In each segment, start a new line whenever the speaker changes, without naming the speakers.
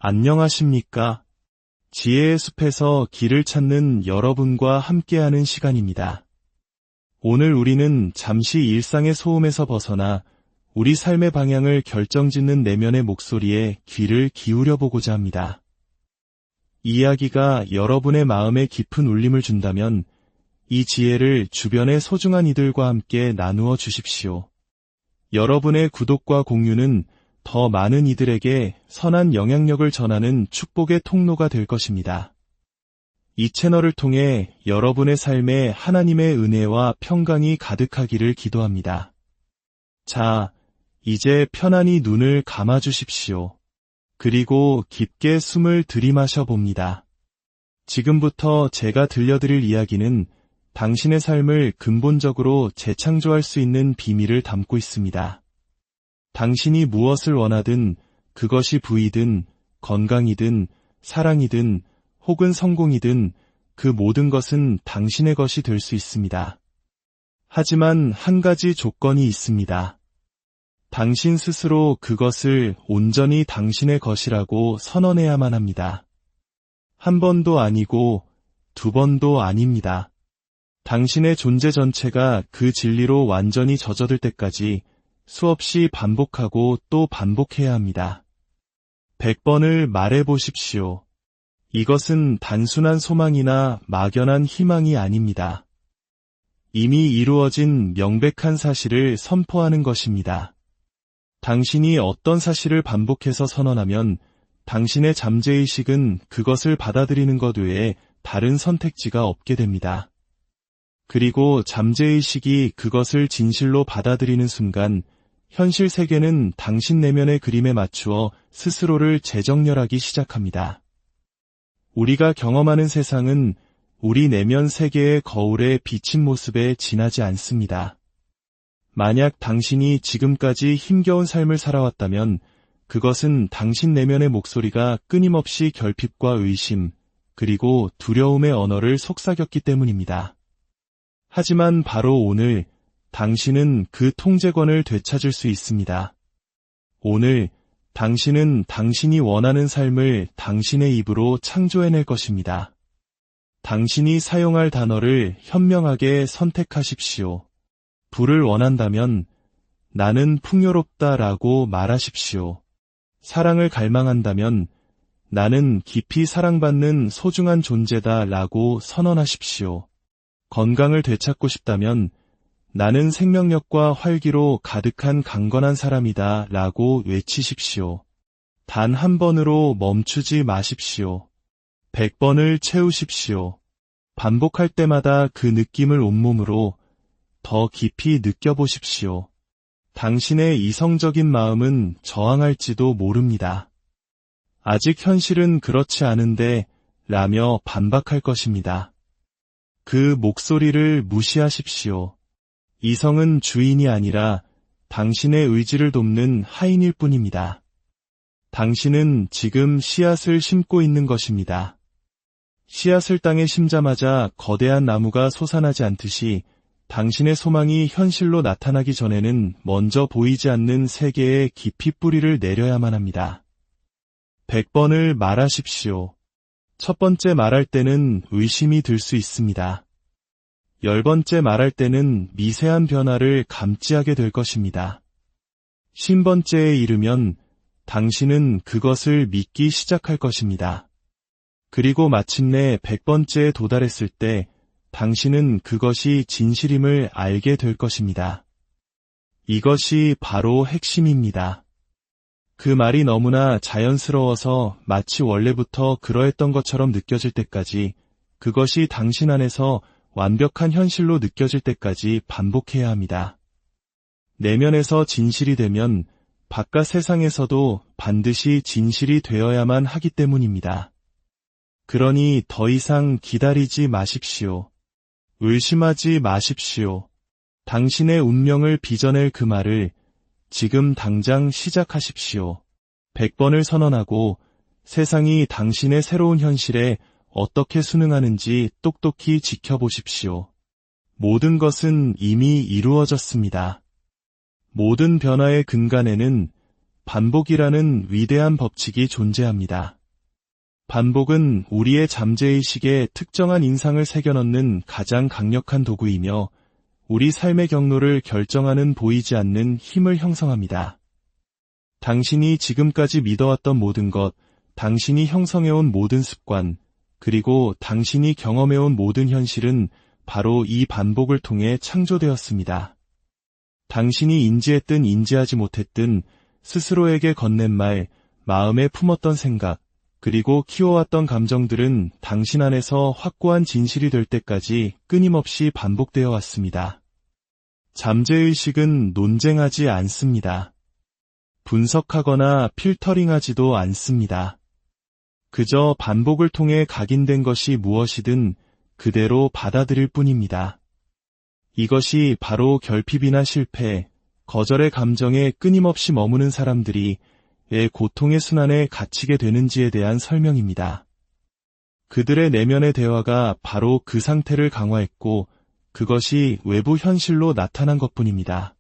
안녕하십니까? 지혜의 숲에서 길을 찾는 여러분과 함께하는 시간입니다. 오늘 우리는 잠시 일상의 소음에서 벗어나 우리 삶의 방향을 결정짓는 내면의 목소리에 귀를 기울여 보고자 합니다. 이 이야기가 여러분의 마음에 깊은 울림을 준다면 이 지혜를 주변의 소중한 이들과 함께 나누어 주십시오. 여러분의 구독과 공유는 더 많은 이들에게 선한 영향력을 전하는 축복의 통로가 될 것입니다. 이 채널을 통해 여러분의 삶에 하나님의 은혜와 평강이 가득하기를 기도합니다. 자, 이제 편안히 눈을 감아 주십시오. 그리고 깊게 숨을 들이마셔 봅니다. 지금부터 제가 들려드릴 이야기는 당신의 삶을 근본적으로 재창조할 수 있는 비밀을 담고 있습니다. 당신이 무엇을 원하든 그것이 부이든 건강이든 사랑이든 혹은 성공이든 그 모든 것은 당신의 것이 될 수 있습니다. 하지만 한 가지 조건이 있습니다. 당신 스스로 그것을 온전히 당신의 것이라고 선언해야만 합니다. 한 번도 아니고 두 번도 아닙니다. 당신의 존재 전체가 그 진리로 완전히 젖어들 때까지 수없이 반복하고 또 반복해야 합니다. 100번을 말해보십시오. 이것은 단순한 소망이나 막연한 희망이 아닙니다. 이미 이루어진 명백한 사실을 선포하는 것입니다. 당신이 어떤 사실을 반복해서 선언하면 당신의 잠재의식은 그것을 받아들이는 것 외에 다른 선택지가 없게 됩니다. 그리고 잠재의식이 그것을 진실로 받아들이는 순간 현실 세계는 당신 내면의 그림에 맞추어 스스로를 재정렬하기 시작합니다. 우리가 경험하는 세상은 우리 내면 세계의 거울에 비친 모습에 지나지 않습니다. 만약 당신이 지금까지 힘겨운 삶을 살아왔다면 그것은 당신 내면의 목소리가 끊임없이 결핍과 의심, 그리고 두려움의 언어를 속삭였기 때문입니다. 하지만 바로 오늘 당신은 그 통제권을 되찾을 수 있습니다. 오늘 당신은 당신이 원하는 삶을 당신의 입으로 창조해낼 것입니다. 당신이 사용할 단어를 현명하게 선택하십시오. 부를 원한다면 나는 풍요롭다라고 말하십시오. 사랑을 갈망한다면 나는 깊이 사랑받는 소중한 존재다라고 선언하십시오. 건강을 되찾고 싶다면 나는 생명력과 활기로 가득한 강건한 사람이다 라고 외치십시오. 단 한 번으로 멈추지 마십시오. 100번을 채우십시오. 반복할 때마다 그 느낌을 온몸으로 더 깊이 느껴보십시오. 당신의 이성적인 마음은 저항할지도 모릅니다. 아직 현실은 그렇지 않은데 라며 반박할 것입니다. 그 목소리를 무시하십시오. 이성은 주인이 아니라 당신의 의지를 돕는 하인일 뿐입니다. 당신은 지금 씨앗을 심고 있는 것입니다. 씨앗을 땅에 심자마자 거대한 나무가 솟아나지 않듯이 당신의 소망이 현실로 나타나기 전에는 먼저 보이지 않는 세계에 깊이 뿌리를 내려야만 합니다. 100번을 말하십시오. 첫 번째 말할 때는 의심이 들 수 있습니다. 10번째 말할 때는 미세한 변화를 감지하게 될 것입니다. 50번째에 이르면 당신은 그것을 믿기 시작할 것입니다. 그리고 마침내 100번째에 도달했을 때 당신은 그것이 진실임을 알게 될 것입니다. 이것이 바로 핵심입니다. 그 말이 너무나 자연스러워서 마치 원래부터 그러했던 것처럼 느껴질 때까지, 그것이 당신 안에서 완벽한 현실로 느껴질 때까지 반복해야 합니다. 내면에서 진실이 되면 바깥 세상에서도 반드시 진실이 되어야만 하기 때문입니다. 그러니 더 이상 기다리지 마십시오. 의심하지 마십시오. 당신의 운명을 빚어낼 그 말을 지금 당장 시작하십시오. 100번을 선언하고 세상이 당신의 새로운 현실에 어떻게 순응하는지 똑똑히 지켜보십시오. 모든 것은 이미 이루어졌습니다. 모든 변화의 근간에는 반복이라는 위대한 법칙이 존재합니다. 반복은 우리의 잠재의식에 특정한 인상을 새겨넣는 가장 강력한 도구이며 우리 삶의 경로를 결정하는 보이지 않는 힘을 형성합니다. 당신이 지금까지 믿어왔던 모든 것, 당신이 형성해온 모든 습관, 그리고 당신이 경험해온 모든 현실은 바로 이 반복을 통해 창조되었습니다. 당신이 인지했든 인지하지 못했든 스스로에게 건넨 말, 마음에 품었던 생각, 그리고 키워왔던 감정들은 당신 안에서 확고한 진실이 될 때까지 끊임없이 반복되어 왔습니다. 잠재의식은 논쟁하지 않습니다. 분석하거나 필터링하지도 않습니다. 그저 반복을 통해 각인된 것이 무엇이든 그대로 받아들일 뿐입니다. 이것이 바로 결핍이나 실패, 거절의 감정에 끊임없이 머무는 사람들이 왜 고통의 순환에 갇히게 되는지에 대한 설명입니다. 그들의 내면의 대화가 바로 그 상태를 강화했고 그것이 외부 현실로 나타난 것뿐입니다.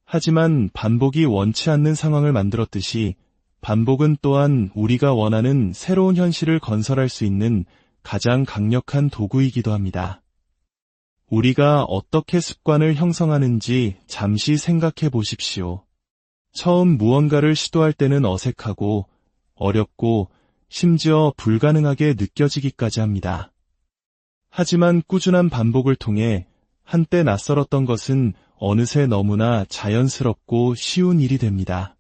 하지만 반복이 원치 않는 상황을 만들었듯이 반복은 또한 우리가 원하는 새로운 현실을 건설할 수 있는 가장 강력한 도구이기도 합니다. 우리가 어떻게 습관을 형성하는지 잠시 생각해 보십시오. 처음 무언가를 시도할 때는 어색하고 어렵고 심지어 불가능하게 느껴지기까지 합니다. 하지만 꾸준한 반복을 통해 한때 낯설었던 것은 어느새 너무나 자연스럽고 쉬운 일이 됩니다.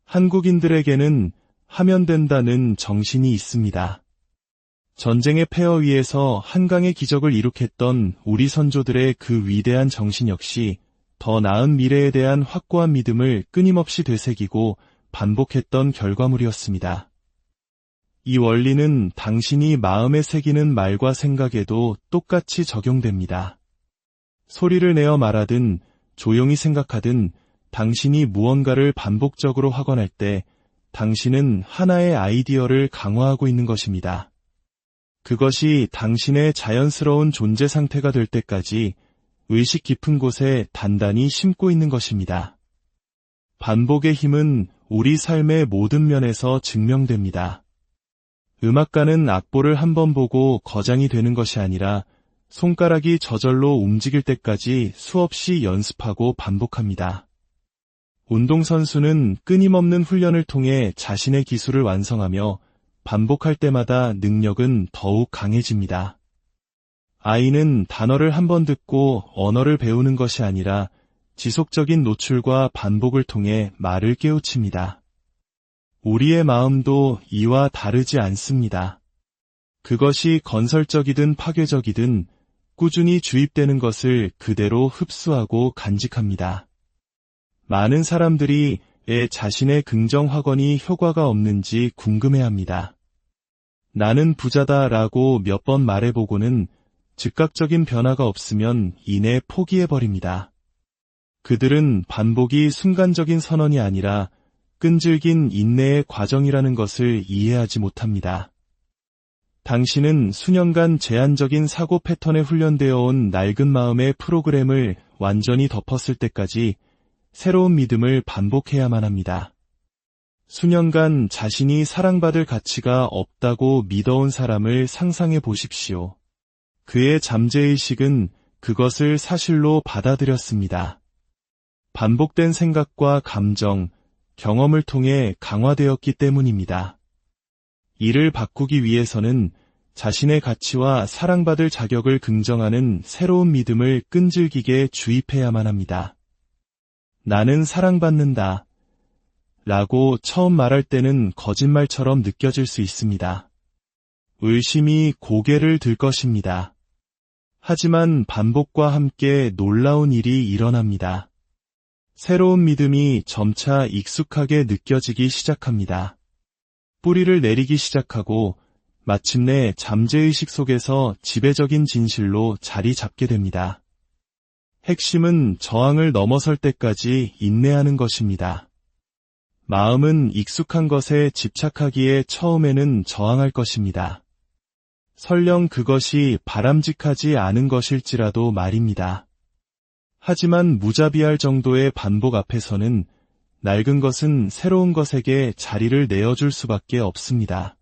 한국인들에게는 하면 된다는 정신이 있습니다. 전쟁의 폐허 위에서 한강의 기적을 이룩했던 우리 선조들의 그 위대한 정신 역시 더 나은 미래에 대한 확고한 믿음을 끊임없이 되새기고 반복했던 결과물이었습니다. 이 원리는 당신이 마음에 새기는 말과 생각에도 똑같이 적용됩니다. 소리를 내어 말하든 조용히 생각하든 당신이 무언가를 반복적으로 확언할 때 당신은 하나의 아이디어를 강화하고 있는 것입니다. 그것이 당신의 자연스러운 존재 상태가 될 때까지 의식 깊은 곳에 단단히 심고 있는 것입니다. 반복의 힘은 우리 삶의 모든 면에서 증명됩니다. 음악가는 악보를 한 번 보고 거장이 되는 것이 아니라 손가락이 저절로 움직일 때까지 수없이 연습하고 반복합니다. 운동선수는 끊임없는 훈련을 통해 자신의 기술을 완성하며 반복할 때마다 능력은 더욱 강해집니다. 아이는 단어를 한 번 듣고 언어를 배우는 것이 아니라 지속적인 노출과 반복을 통해 말을 깨우칩니다. 우리의 마음도 이와 다르지 않습니다. 그것이 건설적이든 파괴적이든 꾸준히 주입되는 것을 그대로 흡수하고 간직합니다. 많은 사람들이 왜 자신의 긍정 확언이 효과가 없는지 궁금해합니다. 나는 부자다라고 몇 번 말해보고는 즉각적인 변화가 없으면 이내 포기해버립니다. 그들은 반복이 순간적인 선언이 아니라 끈질긴 인내의 과정이라는 것을 이해하지 못합니다. 당신은 수년간 제한적인 사고 패턴에 훈련되어 온 낡은 마음의 프로그램을 완전히 덮었을 때까지 새로운 믿음을 반복해야만 합니다. 수년간 자신이 사랑받을 가치가 없다고 믿어온 사람을 상상해 보십시오. 그의 잠재의식은 그것을 사실로 받아들였습니다. 반복된 생각과 감정, 경험을 통해 강화되었기 때문입니다. 이를 바꾸기 위해서는 자신의 가치와 사랑받을 자격을 긍정하는 새로운 믿음을 끈질기게 주입해야만 합니다. 나는 사랑받는다 라고 처음 말할 때는 거짓말처럼 느껴질 수 있습니다. 의심이 고개를 들 것입니다. 하지만 반복과 함께 놀라운 일이 일어납니다. 새로운 믿음이 점차 익숙하게 느껴지기 시작합니다. 뿌리를 내리기 시작하고 마침내 잠재의식 속에서 지배적인 진실로 자리 잡게 됩니다. 핵심은 저항을 넘어설 때까지 인내하는 것입니다. 마음은 익숙한 것에 집착하기에 처음에는 저항할 것입니다. 설령 그것이 바람직하지 않은 것일지라도 말입니다. 하지만 무자비할 정도의 반복 앞에서는 낡은 것은 새로운 것에게 자리를 내어줄 수밖에 없습니다.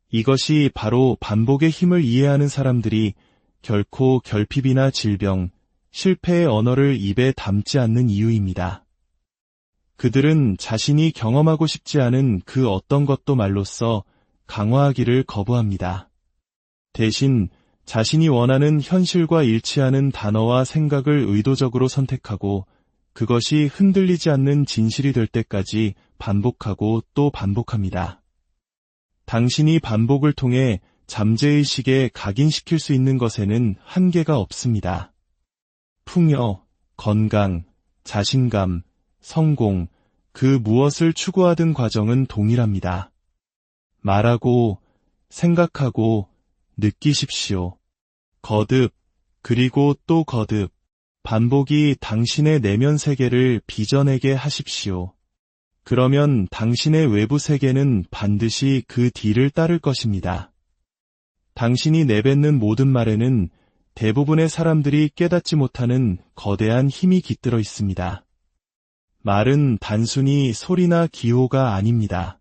이것이 바로 반복의 힘을 이해하는 사람들이 결코 결핍이나 질병, 실패의 언어를 입에 담지 않는 이유입니다. 그들은 자신이 경험하고 싶지 않은 그 어떤 것도 말로써 강화하기를 거부합니다. 대신 자신이 원하는 현실과 일치하는 단어와 생각을 의도적으로 선택하고 그것이 흔들리지 않는 진실이 될 때까지 반복하고 또 반복합니다. 당신이 반복을 통해 잠재의식에 각인시킬 수 있는 것에는 한계가 없습니다. 풍요, 건강, 자신감, 성공, 그 무엇을 추구하든 과정은 동일합니다. 말하고, 생각하고, 느끼십시오. 거듭, 그리고 또 거듭, 반복이 당신의 내면 세계를 빚어내게 하십시오. 그러면 당신의 외부 세계는 반드시 그 뒤를 따를 것입니다. 당신이 내뱉는 모든 말에는 대부분의 사람들이 깨닫지 못하는 거대한 힘이 깃들어 있습니다. 말은 단순히 소리나 기호가 아닙니다.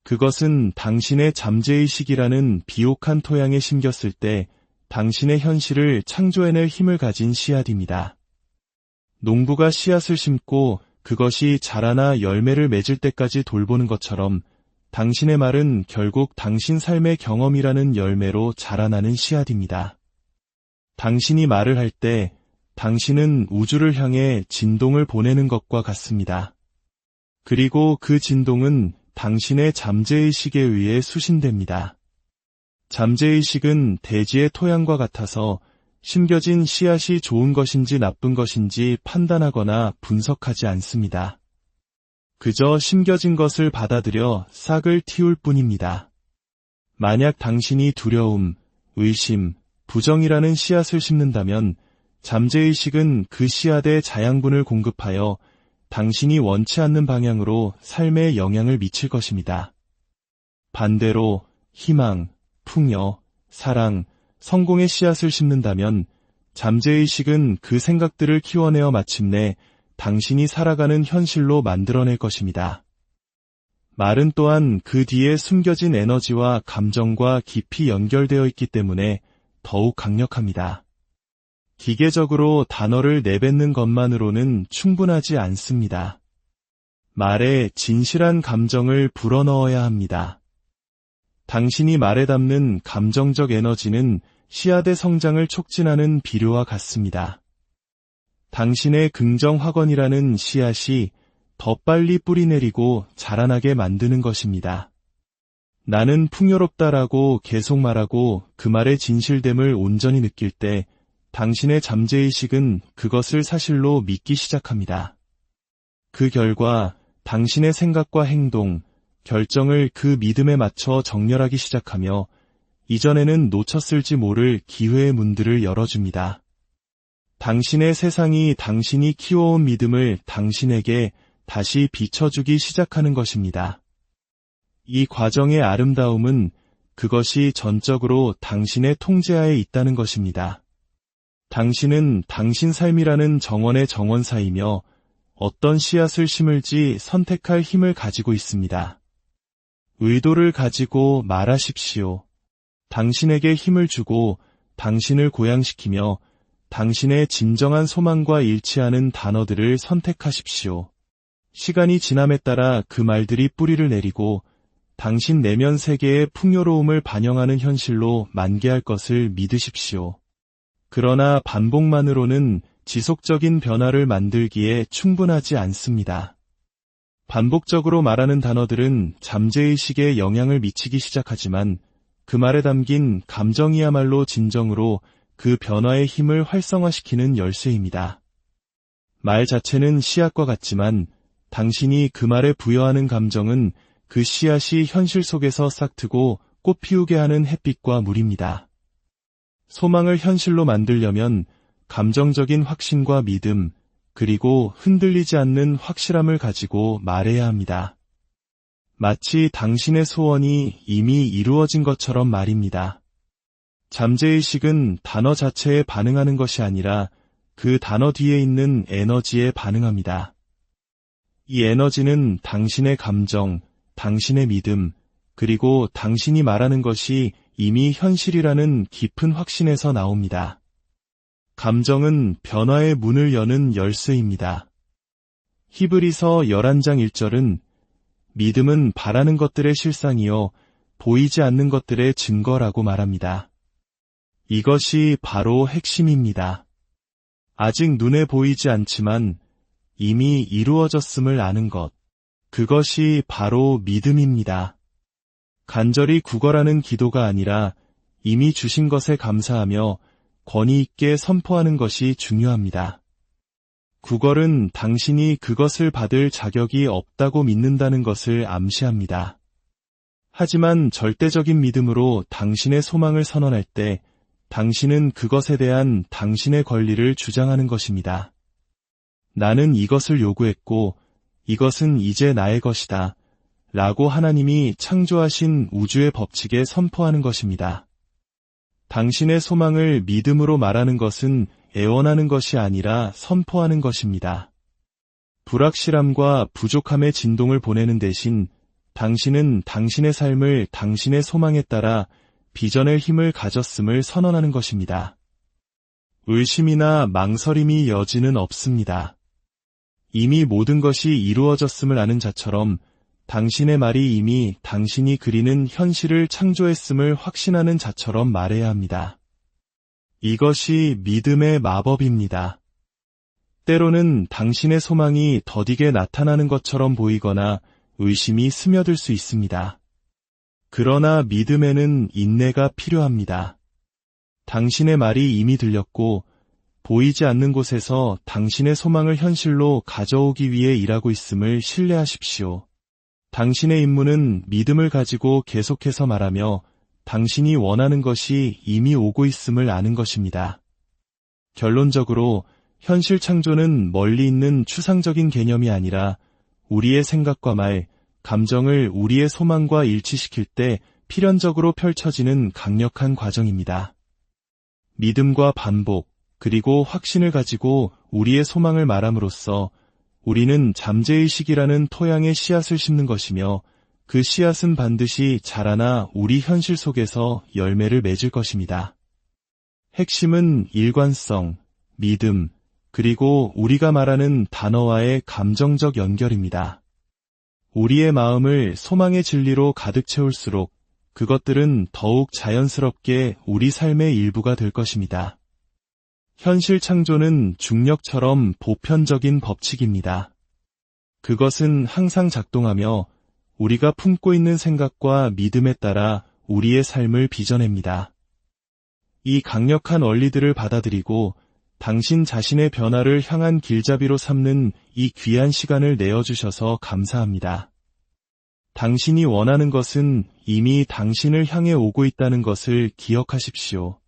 그것은 당신의 잠재의식이라는 비옥한 토양에 심겼을 때 당신의 현실을 창조해낼 힘을 가진 씨앗입니다. 농부가 씨앗을 심고 그것이 자라나 열매를 맺을 때까지 돌보는 것처럼 당신의 말은 결국 당신 삶의 경험이라는 열매로 자라나는 씨앗입니다. 당신이 말을 할 때 당신은 우주를 향해 진동을 보내는 것과 같습니다. 그리고 그 진동은 당신의 잠재의식에 의해 수신됩니다. 잠재의식은 대지의 토양과 같아서 심겨진 씨앗이 좋은 것인지 나쁜 것인지 판단하거나 분석하지 않습니다. 그저 심겨진 것을 받아들여 싹을 틔울 뿐입니다. 만약 당신이 두려움, 의심, 부정이라는 씨앗을 심는다면 잠재의식은 그 씨앗에 자양분을 공급하여 당신이 원치 않는 방향으로 삶에 영향을 미칠 것입니다. 반대로 희망, 풍요, 사랑, 성공의 씨앗을 심는다면 잠재의식은 그 생각들을 키워내어 마침내 당신이 살아가는 현실로 만들어낼 것입니다. 말은 또한 그 뒤에 숨겨진 에너지와 감정과 깊이 연결되어 있기 때문에 더욱 강력합니다. 기계적으로 단어를 내뱉는 것만으로는 충분하지 않습니다. 말에 진실한 감정을 불어넣어야 합니다. 당신이 말에 담는 감정적 에너지는 씨앗의 성장을 촉진하는 비료와 같습니다. 당신의 긍정 확언이라는 씨앗이 더 빨리 뿌리 내리고 자라나게 만드는 것입니다. 나는 풍요롭다라고 계속 말하고 그 말의 진실됨을 온전히 느낄 때 당신의 잠재의식은 그것을 사실로 믿기 시작합니다. 그 결과 당신의 생각과 행동, 결정을 그 믿음에 맞춰 정렬하기 시작하며 이전에는 놓쳤을지 모를 기회의 문들을 열어줍니다. 당신의 세상이 당신이 키워온 믿음을 당신에게 다시 비춰주기 시작하는 것입니다. 이 과정의 아름다움은 그것이 전적으로 당신의 통제하에 있다는 것입니다. 당신은 당신 삶이라는 정원의 정원사이며 어떤 씨앗을 심을지 선택할 힘을 가지고 있습니다. 의도를 가지고 말하십시오. 당신에게 힘을 주고 당신을 고양시키며 당신의 진정한 소망과 일치하는 단어들을 선택하십시오. 시간이 지남에 따라 그 말들이 뿌리를 내리고 당신 내면 세계의 풍요로움을 반영하는 현실로 만개할 것을 믿으십시오. 그러나 반복만으로는 지속적인 변화를 만들기에 충분하지 않습니다. 반복적으로 말하는 단어들은 잠재의식에 영향을 미치기 시작하지만 그 말에 담긴 감정이야말로 진정으로 그 변화의 힘을 활성화시키는 열쇠입니다. 말 자체는 씨앗과 같지만 당신이 그 말에 부여하는 감정은 그 씨앗이 현실 속에서 싹트고 꽃 피우게 하는 햇빛과 물입니다. 소망을 현실로 만들려면 감정적인 확신과 믿음, 그리고 흔들리지 않는 확실함을 가지고 말해야 합니다. 마치 당신의 소원이 이미 이루어진 것처럼 말입니다. 잠재의식은 단어 자체에 반응하는 것이 아니라 그 단어 뒤에 있는 에너지에 반응합니다. 이 에너지는 당신의 감정, 당신의 믿음, 그리고 당신이 말하는 것이 이미 현실이라는 깊은 확신에서 나옵니다. 감정은 변화의 문을 여는 열쇠입니다. 히브리서 11장 1절은 믿음은 바라는 것들의 실상이요 보이지 않는 것들의 증거라고 말합니다. 이것이 바로 핵심입니다. 아직 눈에 보이지 않지만 이미 이루어졌음을 아는 것, 그것이 바로 믿음입니다. 간절히 구걸하는 기도가 아니라 이미 주신 것에 감사하며 권위 있게 선포하는 것이 중요합니다. 구걸은 당신이 그것을 받을 자격이 없다고 믿는다는 것을 암시합니다. 하지만 절대적인 믿음으로 당신의 소망을 선언할 때 당신은 그것에 대한 당신의 권리를 주장하는 것입니다. 나는 이것을 요구했고 이것은 이제 나의 것이다 라고 하나님이 창조하신 우주의 법칙에 선포하는 것입니다. 당신의 소망을 믿음으로 말하는 것은 애원하는 것이 아니라 선포하는 것입니다. 불확실함과 부족함의 진동을 보내는 대신 당신은 당신의 삶을 당신의 소망에 따라 빚어낼 힘을 가졌음을 선언하는 것입니다. 의심이나 망설임이 여지는 없습니다. 이미 모든 것이 이루어졌음을 아는 자처럼 당신의 말이 이미 당신이 그리는 현실을 창조했음을 확신하는 자처럼 말해야 합니다. 이것이 믿음의 마법입니다. 때로는 당신의 소망이 더디게 나타나는 것처럼 보이거나 의심이 스며들 수 있습니다. 그러나 믿음에는 인내가 필요합니다. 당신의 말이 이미 들렸고 보이지 않는 곳에서 당신의 소망을 현실로 가져오기 위해 일하고 있음을 신뢰하십시오. 당신의 임무는 믿음을 가지고 계속해서 말하며 당신이 원하는 것이 이미 오고 있음을 아는 것입니다. 결론적으로 현실 창조는 멀리 있는 추상적인 개념이 아니라 우리의 생각과 말, 감정을 우리의 소망과 일치시킬 때 필연적으로 펼쳐지는 강력한 과정입니다. 믿음과 반복, 그리고 확신을 가지고 우리의 소망을 말함으로써 우리는 잠재의식이라는 토양에 씨앗을 심는 것이며 그 씨앗은 반드시 자라나 우리 현실 속에서 열매를 맺을 것입니다. 핵심은 일관성, 믿음, 그리고 우리가 말하는 단어와의 감정적 연결입니다. 우리의 마음을 소망의 진리로 가득 채울수록 그것들은 더욱 자연스럽게 우리 삶의 일부가 될 것입니다. 현실 창조는 중력처럼 보편적인 법칙입니다. 그것은 항상 작동하며 우리가 품고 있는 생각과 믿음에 따라 우리의 삶을 빚어냅니다. 이 강력한 원리들을 받아들이고 당신 자신의 변화를 향한 길잡이로 삼는 이 귀한 시간을 내어주셔서 감사합니다. 당신이 원하는 것은 이미 당신을 향해 오고 있다는 것을 기억하십시오.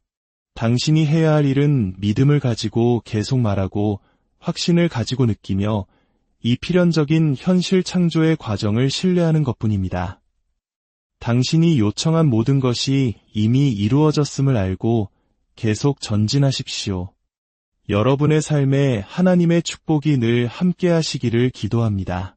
당신이 해야 할 일은 믿음을 가지고 계속 말하고 확신을 가지고 느끼며 이 필연적인 현실 창조의 과정을 신뢰하는 것뿐입니다. 당신이 요청한 모든 것이 이미 이루어졌음을 알고 계속 전진하십시오. 여러분의 삶에 하나님의 축복이 늘 함께하시기를 기도합니다.